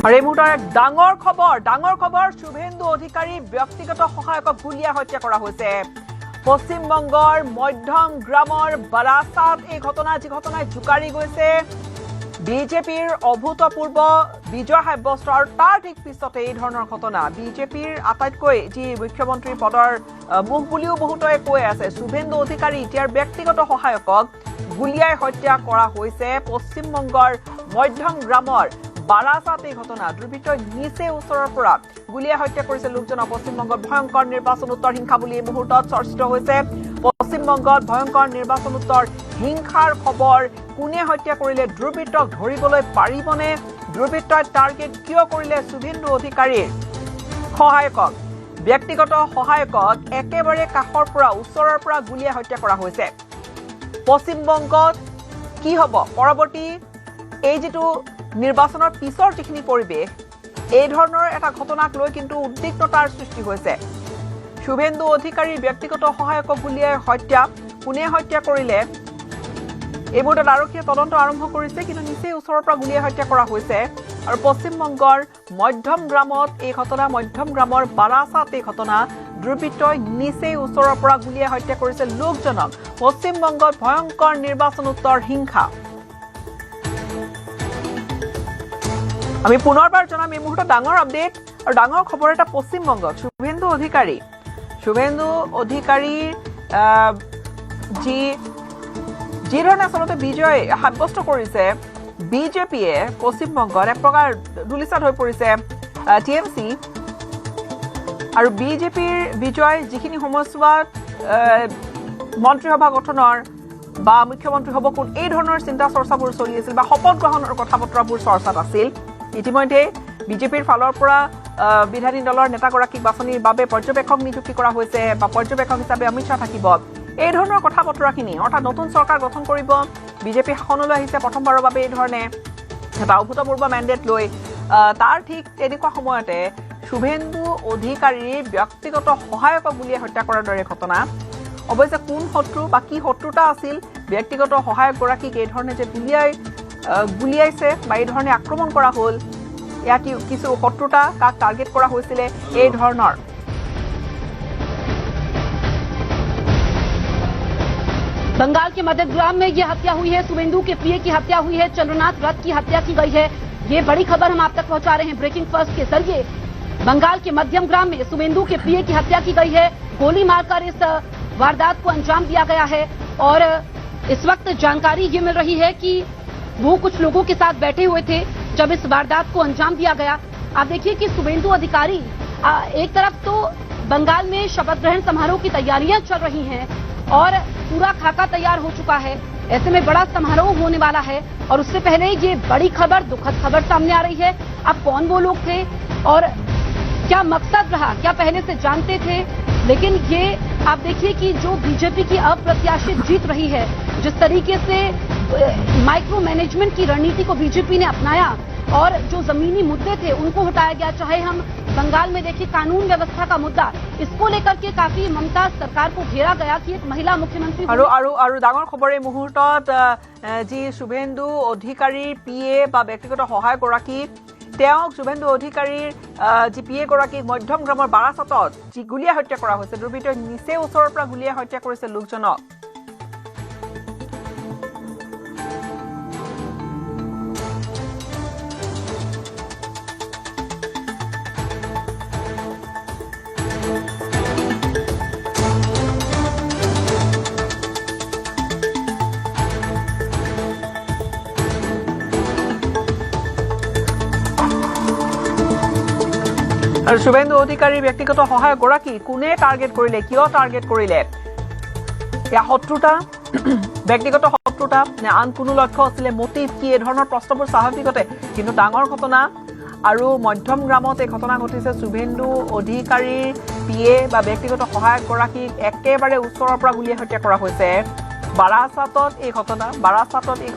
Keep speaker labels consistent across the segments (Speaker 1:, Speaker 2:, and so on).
Speaker 1: আৰু এই মুহূৰ্তৰ এক ডাঙৰ খবৰ শুভেন্দু অধিকাৰী ব্যক্তিগত সহায়কক গুলীয়া হত্যা কৰা হৈছে পশ্চিমবংগৰ মধ্যম গ্ৰামৰ বাৰাসাত এই ঘটনা যি ঘটনাই জুকাৰি গৈছে বিজেপিৰ অভূতপূৰ্ব বিজয় সাব্যস্ত আৰু তাৰ ঠিক পিছতে এই ধৰণৰ ঘটনা বিজেপিৰ আটাইতকৈ যি মুখ্যমন্ত্ৰী পদৰ মুখ বুলিও বহুতই কৈ আছে শুভেন্দু অধিকাৰী ইয়াৰ ব্যক্তিগত সহায়কক গুলীয়াই হত্যা কৰা হৈছে পশ্চিমবংগৰ মধ্যম গ্ৰামৰ বাৰাসাত এই ঘটনা দুৰ্বৃত্তই নিচে ওচৰৰ পৰা গুলীয়াই হত্যা কৰিছে লোকজনক পশ্চিমবংগত ভয়ংকৰ নিৰ্বাচনোত্তৰ হিংসা বুলি এই মুহূৰ্তত চৰ্চিত হৈছে পশ্চিমবংগত ভয়ংকৰ নিৰ্বাচনোত্তৰ হিংসাৰ খবৰ কোনে হত্যা কৰিলে দুৰ্বৃত্তক ধৰিবলৈ পাৰিবনে দুৰ্বৃত্তই টাৰ্গেট কিয় কৰিলে শুভেন্দু অধিকাৰীৰ সহায়কক ব্যক্তিগত সহায়কক একেবাৰে কাষৰ পৰা ওচৰৰ পৰা গুলীয়াই হত্যা কৰা হৈছে পশ্চিমবংগত কি হ'ব পৰৱৰ্তী এই যেটো নিৰ্বাচনৰ পিছৰ যিখিনি পৰিবেশ এই ধৰণৰ এটা ঘটনাক লৈ কিন্তু উদ্বিগ্নতাৰ সৃষ্টি হৈছে শুভেন্দু অধিকাৰীৰ ব্যক্তিগত সহায়কক গুলীয়াই হত্যা কোনে হত্যা কৰিলে এই মুহূৰ্তত আৰক্ষীয়ে তদন্ত আৰম্ভ কৰিছে কিন্তু নিচেই ওচৰৰ পৰা গুলীয়াই হত্যা কৰা হৈছে আৰু পশ্চিমবংগৰ মধ্যম গ্ৰামত এই ঘটনা মধ্যম গ্ৰামৰ বাৰাসাত এই ঘটনা দুৰ্বৃত্তই নিচেই ওচৰৰ পৰা গুলীয়াই হত্যা কৰিছে লোকজনক পশ্চিমবংগত ভয়ংকৰ নিৰ্বাচনোত্তৰ হিংসা আমি পুনৰবাৰ জনাম এই মুহূৰ্তত ডাঙৰ আপডেট আৰু ডাঙৰ খবৰ এটা পশ্চিমবংগত শুভেন্দু অধিকাৰীৰ যি ধৰণে আচলতে বিজয় সাব্যস্ত কৰিছে বিজেপিয়ে পশ্চিমবংগত এক প্ৰকাৰ ধুলিচাত হৈ পৰিছে টিএমচি আৰু বিজেপিৰ বিজয় যিখিনি সময়ছোৱাত মন্ত্ৰীসভা গঠনৰ বা মুখ্যমন্ত্ৰী হ'ব কোন এই ধৰণৰ চিন্তা চৰ্চাবোৰ চলি আছিল বা শপত গ্ৰহণৰ কথা বতৰাবোৰ চৰ্চাত আছিল ইতিমধ্যে বিজেপিৰ ফালৰ পৰা বিধায়ী দলৰ নেতাগৰাকীক বাছনিৰ বাবে পৰ্যবেক্ষক নিযুক্তি কৰা হৈছে বা পৰ্যবেক্ষক হিচাপে অমিত শ্বাহ থাকিব এই ধৰণৰ কথা বতৰাখিনি অৰ্থাৎ নতুন চৰকাৰ গঠন কৰিব বিজেপি শাসনলৈ আহিছে প্ৰথমবাৰৰ বাবে এই ধৰণে এটা অভূতপূৰ্ব মেণ্ডেট লৈ তাৰ ঠিক তেনেকুৱা সময়তে শুভেন্দু অধিকাৰীৰ ব্যক্তিগত সহায়কক গুলীয়াই হত্যা কৰাৰ দৰে ঘটনা অৱশ্যে কোন শত্ৰু বা কি শত্ৰুতা আছিল ব্যক্তিগত সহায়কগৰাকীক এই ধৰণে যে গুলিয়াইছে বা এই ধৰণে আক্ৰমণ কৰা হ'ল ইয়াত কিছু শত্ৰুতা কাক টাৰ্গেট কৰা হৈছিলে এই ধৰণৰ
Speaker 2: बंगाल के मध्यग्राम में ये हत्या हुई है शुभेंदु के पीए की हत्या हुई है चंद्रनाथ रथ की हत्या की गई है ये बड़ी खबर हम आप तक पहुंचा रहे हैं ब्रेकिंग फर्स्ट के जरिए बंगाल के मध्यम ग्राम में शुभेंदु के पीए की हत्या की गई है गोली मारकर इस वारदात को अंजाम दिया गया है और इस वक्त जानकारी ये मिल रही है कि वो कुछ लोगों के साथ बैठे हुए थे जब इस वारदात को अंजाम दिया गया आप देखिए कि शुभेंदु अधिकारी एक तरफ तो बंगाल में शपथ ग्रहण समारोह की तैयारियां चल रही हैं और पूरा खाका तैयार हो चुका है ऐसे में बड़ा समारोह होने वाला है और उससे पहले ये बड़ी खबर दुखद खबर सामने आ रही है अब कौन वो लोग थे और क्या मकसद रहा क्या पहले से जानते थे लेकिन ये आप देखिए कि जो बीजेपी की अप्रत्याशित जीत रही है जिस तरीके से माइक्रो मैनेजमेंट की रणनीति को बीजेपी ने अपनाया और जो जमीनी मुद्दे थे उनको हटाया गया चाहे हम बंगाल में देखिए कानून व्यवस्था का मुद्दा इसको लेकर के काफी ममता सरकार को घेरा गया कि एक महिला मुख्यमंत्री
Speaker 1: আৰু ডাঙৰ খবৰ এই মুহূৰ্তত যি শুভেন্দু অধিকাৰীৰ পিএ বা ব্যক্তিগত সহায়কগৰাকী তেওঁক শুভেন্দু অধিকাৰীৰ যি পিএ গৰাকীক মধ্যম গ্ৰামৰ বাৰাসাতত যি গুলীয়াই হত্যা কৰা হৈছে দুৰ্বৃত্তই নিচে ওচৰৰ পৰা গুলীয়াই হত্যা কৰিছে লোকজনক আৰু শুভেন্দু অধিকাৰীৰ ব্যক্তিগত সহায়কগৰাকী কোনে টাৰ্গেট কৰিলে কিয় টাৰ্গেট কৰিলে এয়া শত্ৰুতা ব্যক্তিগত শত্ৰুতা নে আন কোনো লক্ষ্য আছিলে মোটিভ কি এই ধৰণৰ প্ৰশ্নবোৰ স্বাভাৱিকতে কিন্তু ডাঙৰ ঘটনা আৰু মধ্যম গ্ৰামত এই ঘটনা ঘটিছে শুভেন্দু অধিকাৰীৰ পিএ বা ব্যক্তিগত সহায়কগৰাকীক একেবাৰে ওচৰৰ পৰা গুলীয়াই হত্যা কৰা হৈছে বাৰাসাতত এই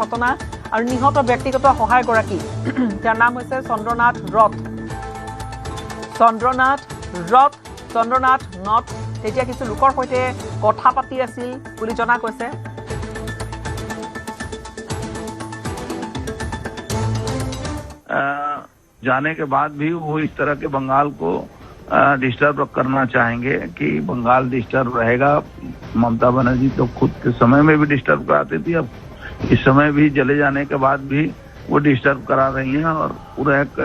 Speaker 1: ঘটনা আৰু নিহত ব্যক্তিগত সহায়কগৰাকী যাৰ নাম হৈছে চন্দ্ৰনাথ নথ তেতিয়া কিছু লোকৰ সৈতে কথা পাতি আছিল বুলি জনা কৈছে
Speaker 3: जाने के बाद भी वो इस तरह के बंगाल को डिस्टर्ब करना चाहेंगे कि बंगाल डिस्टर्ब रहेगा। ममता बनर्जी तो खुद के समय में भी डिस्टर्ब कराती थी, अब इस समय भी चले जाने के बाद भी वो डिस्टर्ब करा रही हैं और पूरा एक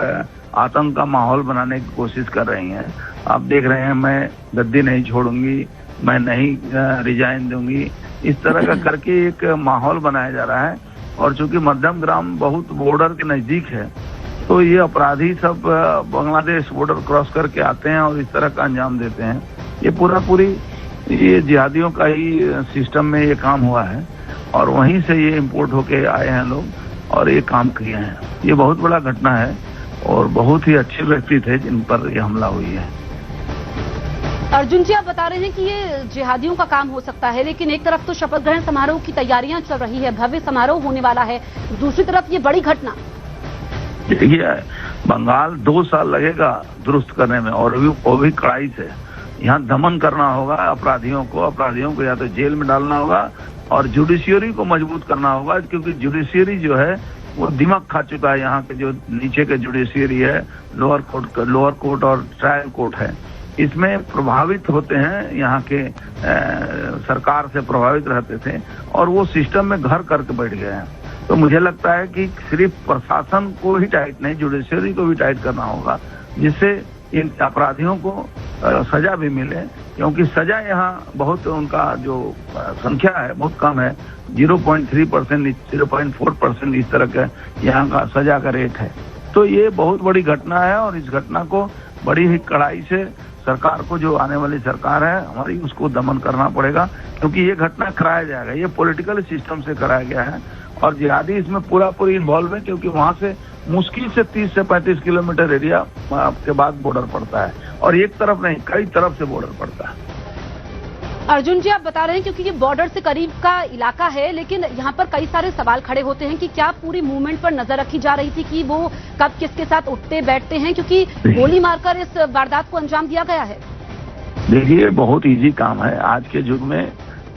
Speaker 3: आतंक का माहौल बनाने की कोशिश कर रही हैं। आप देख रहे हैं, मैं गद्दी नहीं छोड़ूंगी, मैं नहीं रिजाइन दूंगी, इस तरह का करके एक माहौल बनाया जा रहा है। और चूंकि मध्यम ग्राम बहुत बॉर्डर के नजदीक है, तो ये अपराधी सब बांग्लादेश बॉर्डर क्रॉस करके आते हैं और इस तरह का अंजाम देते हैं। ये पूरी ये जिहादियों का ही सिस्टम में ये काम हुआ है और वहीं से ये इंपोर्ट होके आए हैं लोग और ये काम किए हैं। ये बहुत बड़ा घटना है और बहुत ही अच्छे व्यक्ति थे जिन पर ये हमला हुई है।
Speaker 2: अर्जुन जी, आप बता रहे हैं कि ये जिहादियों का काम हो सकता है, लेकिन एक तरफ तो शपथ ग्रहण समारोह की तैयारियां चल रही है, भव्य समारोह होने वाला है, दूसरी तरफ ये बड़ी घटना।
Speaker 3: देखिए, बंगाल 2 साल लगेगा दुरुस्त करने में और वो भी कड़ाई से। यहाँ दमन करना होगा अपराधियों को या तो जेल में डालना होगा और जुडिशियरी को मजबूत करना होगा, क्योंकि जुडिशियरी जो है वो दिमाग खा चुका है। यहाँ के जो नीचे के जुडिशियरी है, लोअर कोर्ट और ट्रायल कोर्ट है, इसमें प्रभावित होते हैं, यहाँ के सरकार से प्रभावित रहते थे और वो सिस्टम में घर करके बैठ गए हैं। तो मुझे लगता है कि सिर्फ प्रशासन को ही टाइट नहीं, जुडिशियरी को भी टाइट करना होगा, जिससे इन अपराधियों को सजा भी मिले, क्योंकि सजा यहाँ बहुत उनका जो संख्या है बहुत कम है, 0.3%, 0.4% इस तरह का यहाँ का सजा का रेट है। तो ये बहुत बड़ी घटना है और इस घटना को बड़ी ही कड़ाई से सरकार को, जो आने वाली सरकार है हमारी, उसको दमन करना पड़ेगा, क्योंकि ये घटना कराया जाएगा, ये पॉलिटिकल सिस्टम से कराया गया है और जिहादी इसमें पूरी इन्वॉल्व है, क्योंकि वहां से मुश्किल से 30 से 35 किलोमीटर एरिया के बाद बॉर्डर पड़ता है और एक तरफ नहीं, कई तरफ से बॉर्डर पड़ता है।
Speaker 2: अर्जुन जी, आप बता रहे हैं क्योंकि ये बॉर्डर से करीब का इलाका है, लेकिन यहाँ पर कई सारे सवाल खड़े होते हैं कि क्या पूरी मूवमेंट पर नजर रखी जा रही थी कि वो कब किसके साथ उठते बैठते हैं, क्योंकि गोली मारकर इस वारदात को अंजाम दिया गया है।
Speaker 3: देखिए, बहुत इजी काम है आज के युग में,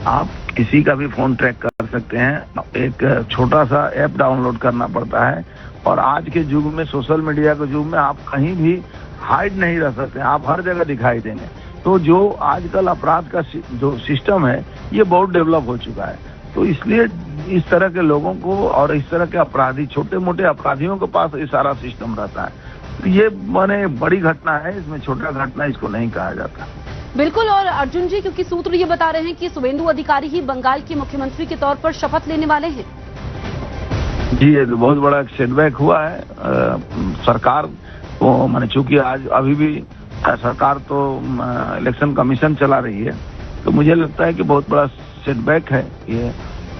Speaker 3: आप किसी का भी फोन ट्रैक कर सकते हैं, एक छोटा सा ऐप डाउनलोड करना पड़ता है और आज के युग में, सोशल मीडिया के युग में, आप कहीं भी हाइड नहीं रह सकते, आप हर जगह दिखाई देंगे। तो जो आजकल अपराध का जो सिस्टम है ये बहुत डेवलप हो चुका है, तो इसलिए इस तरह के लोगों को और इस तरह के अपराधी, छोटे मोटे अपराधियों के पास ये सारा सिस्टम रहता है। तो ये माने बड़ी घटना है, इसमें छोटा घटना इसको नहीं कहा जाता।
Speaker 2: बिल्कुल। और अर्जुन जी, क्योंकि सूत्र ये बता रहे हैं कि शुभेंदु अधिकारी ही बंगाल के मुख्यमंत्री के तौर पर शपथ लेने वाले हैं।
Speaker 3: जी, ये तो बहुत बड़ा सेटबैक हुआ है सरकार को, माने चूंकि आज अभी भी सरकार तो इलेक्शन कमीशन चला रही है, तो मुझे लगता है कि बहुत बड़ा सेटबैक है ये।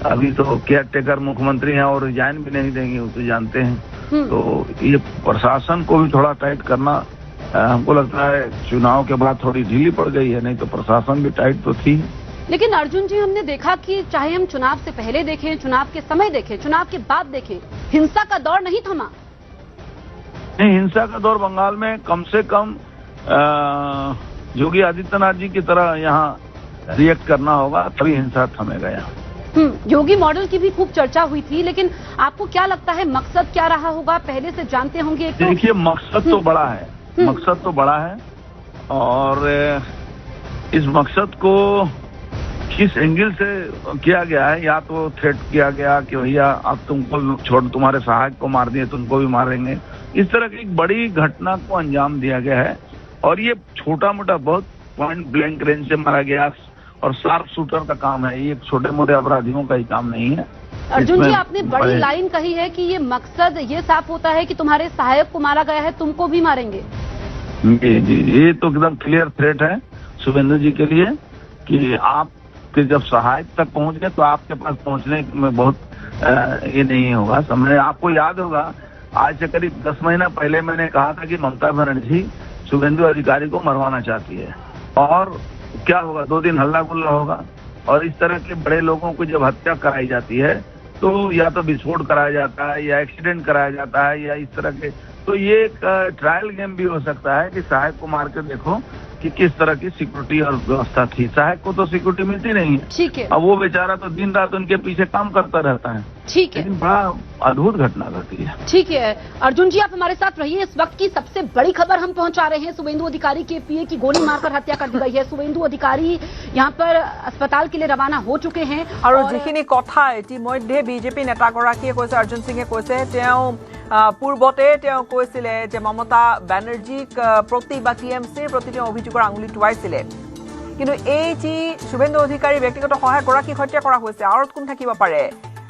Speaker 3: अभी तो केयर टेकर मुख्यमंत्री हैं और रिजाइन भी नहीं देंगे, वो तो जानते हैं। तो ये प्रशासन को भी थोड़ा टाइट करना, हमको लगता है चुनाव के बाद थोड़ी ढीली पड़ गई है, नहीं तो प्रशासन भी टाइट तो थी।
Speaker 2: लेकिन अर्जुन जी, हमने देखा कि चाहे हम चुनाव से पहले देखें, चुनाव के समय देखें, चुनाव के बाद देखें, हिंसा का दौर नहीं थमा।
Speaker 3: नहीं, हिंसा का दौर बंगाल में कम से कम योगी आदित्यनाथ जी की तरह यहाँ रिएक्ट करना होगा, तभी हिंसा थमेगा यहाँ।
Speaker 2: योगी मॉडल की भी खूब चर्चा हुई थी, लेकिन आपको क्या लगता है मकसद क्या रहा होगा, पहले से जानते होंगे?
Speaker 3: देखिए, मकसद तो बड़ा है, मकसद तो बड़ा है और इस मकसद को किस एंगल से किया गया है, या तो थ्रेट किया गया कि भैया अब तुमको छोड़, तुम्हारे सहायक को मार दिए, तुमको भी मारेंगे, इस तरह की एक बड़ी घटना को अंजाम दिया गया है। और ये छोटा मोटा बहुत पॉइंट ब्लैंक रेंज से मारा गया और शार्प शूटर का काम है, ये छोटे मोटे अपराधियों का ही काम नहीं है।
Speaker 2: अर्जुन जी, आपने बड़ी लाइन कही है कि ये मकसद ये साफ होता है कि तुम्हारे सहायक को मारा गया है, तुमको भी मारेंगे।
Speaker 3: जी, ये तो एकदम क्लियर थ्रेट है शुभेंदु जी के लिए कि आप जब सहायक तक पहुंच गए तो आपके पास पहुंचने में बहुत ये नहीं होगा समय। आपको याद होगा, आज से करीब 10 महीना पहले मैंने कहा था कि ममता बनर्जी शुभेंदु अधिकारी को मरवाना चाहती है और क्या होगा, 2 दिन हल्ला गुल्ला होगा और इस तरह के बड़े लोगों को जब हत्या कराई जाती है तो या तो विस्फोट कराया जाता है या एक्सीडेंट कराया जाता है या इस तरह के, तो ये एक ट्रायल गेम भी हो सकता है कि सहायक को मार के देखो कि किस तरह की सिक्योरिटी और व्यवस्था थी। सहायक को तो सिक्योरिटी मिलती नहीं है।
Speaker 2: ठीक है,
Speaker 3: अब वो बेचारा तो दिन रात उनके पीछे काम करता रहता है।
Speaker 2: ठीक है,
Speaker 3: लेकिन बड़ा अद्भुत घटना घटी है।
Speaker 2: ठीक है। अर्जुन जी, आप हमारे साथ रहिए। इस वक्त की सबसे बड़ी खबर हम पहुंचा रहे हैं। शुभेंदु अधिकारी के पीए की गोली मारकर हत्या कर दी गई है। शुभेंदु अधिकारी यहाँ पर अस्पताल के लिए रवाना हो चुके हैं
Speaker 1: আৰু যিখিনি কথা ইতিমধ্যে বিজেপি নেতাগৰাকীয়ে কৈছে, অৰ্জুন সিঙে কৈছে, তেওঁ পূৰ্বতে তেওঁ কৈছিলে যে মমতা বেনাৰ্জীক প্ৰতি বা টিএমচিৰ প্ৰতি তেওঁ অভিযোগৰ আঙুলি টুৱাইছিলে। কিন্তু এই যি শুভেন্দু অধিকাৰী ব্যক্তিগত সহায়কগৰাকীক হত্যা কৰা হৈছে, আঁৰত কোন থাকিব পাৰে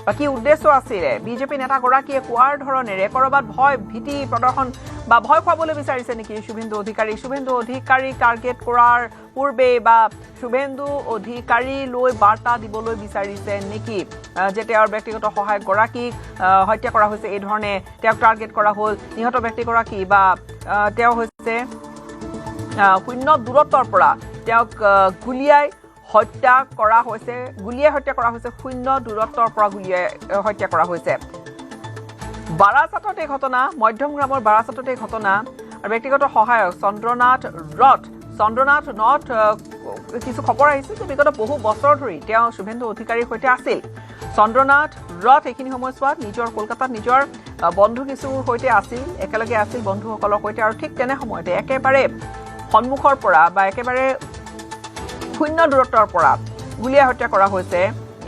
Speaker 1: বা কি উদ্দেশ্য আছিলে? বিজেপি নেতাগৰাকীয়ে কোৱাৰ ধৰণেৰে ক'ৰবাত ভয় ভীতি প্ৰদৰ্শন বা ভয় খুৱাবলৈ বিচাৰিছে নেকি শুভেন্দু অধিকাৰী? শুভেন্দু অধিকাৰীক টাৰ্গেট কৰাৰ পূৰ্বে বা শুভেন্দু অধিকাৰীলৈ বাৰ্তা দিবলৈ বিচাৰিছে নেকি যে তেওঁৰ ব্যক্তিগত সহায়কগৰাকীক হত্যা কৰা হৈছে, এই ধৰণে তেওঁক টাৰ্গেট কৰা হ'ল? নিহত ব্যক্তিগৰাকী বা তেওঁ হৈছে শূন্য দূৰত্বৰ পৰা তেওঁক গুলিয়াই হত্যা কৰা হৈছে, শূন্য দূৰত্বৰ পৰা গুলিয়াই হত্যা কৰা হৈছে। বাৰাচাটত এই ঘটনা, মধ্যমগ্ৰামৰ বাৰাচাটত এই ঘটনা। আৰু ব্যক্তিগত সহায়ক চন্দ্ৰনাথ নথ কিছু খবৰ আহিছে যে বিগত বহু বছৰ ধৰি তেওঁ শুভেন্দু অধিকাৰীৰ সৈতে আছিল। চন্দ্ৰনাথ ৰথ এইখিনি সময়ছোৱাত নিজৰ কলকাতাত নিজৰ বন্ধু কিছুৰ সৈতে আছিল, একেলগে আছিল বন্ধুসকলৰ সৈতে। আৰু ঠিক তেনে সময়তে একেবাৰে সন্মুখৰ পৰা বা একেবাৰে শূন্য দূৰত্বৰ পৰা গুলীয়াই হত্যা কৰা হৈছে।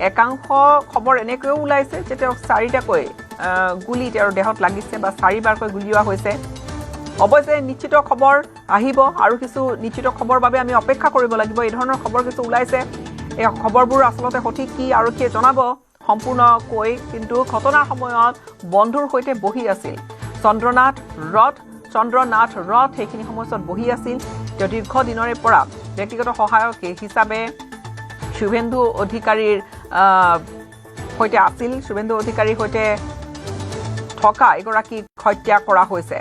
Speaker 1: একাংশ খবৰ এনেকৈও ওলাইছে যে তেওঁক 4টাকৈ গুলি তেওঁৰ দেহত লাগিছে বা 4বাৰকৈ গুলিওৱা হৈছে। অৱশ্যে নিশ্চিত খবৰ আহিব আৰু কিছু নিশ্চিত খবৰ বাবে আমি অপেক্ষা কৰিব লাগিব। এই ধৰণৰ খবৰ কিছু ওলাইছে, এই খবৰবোৰ আচলতে সঠিক কি আৰক্ষীয়ে জনাব সম্পূৰ্ণকৈ। কিন্তু ঘটনাৰ সময়ত বন্ধুৰ সৈতে বহি আছিল চন্দ্ৰনাথ ৰথ সেইখিনি সময়ছোৱাত বহি আছিল। তেওঁ দীৰ্ঘদিনৰে পৰা ব্যক্তিগত সহায়ক হিচাপে শুভেন্দু অধিকাৰীৰ সৈতে আছিল। শুভেন্দু অধিকাৰীৰ সৈতে থকা এগৰাকীক হত্যা কৰা হৈছে।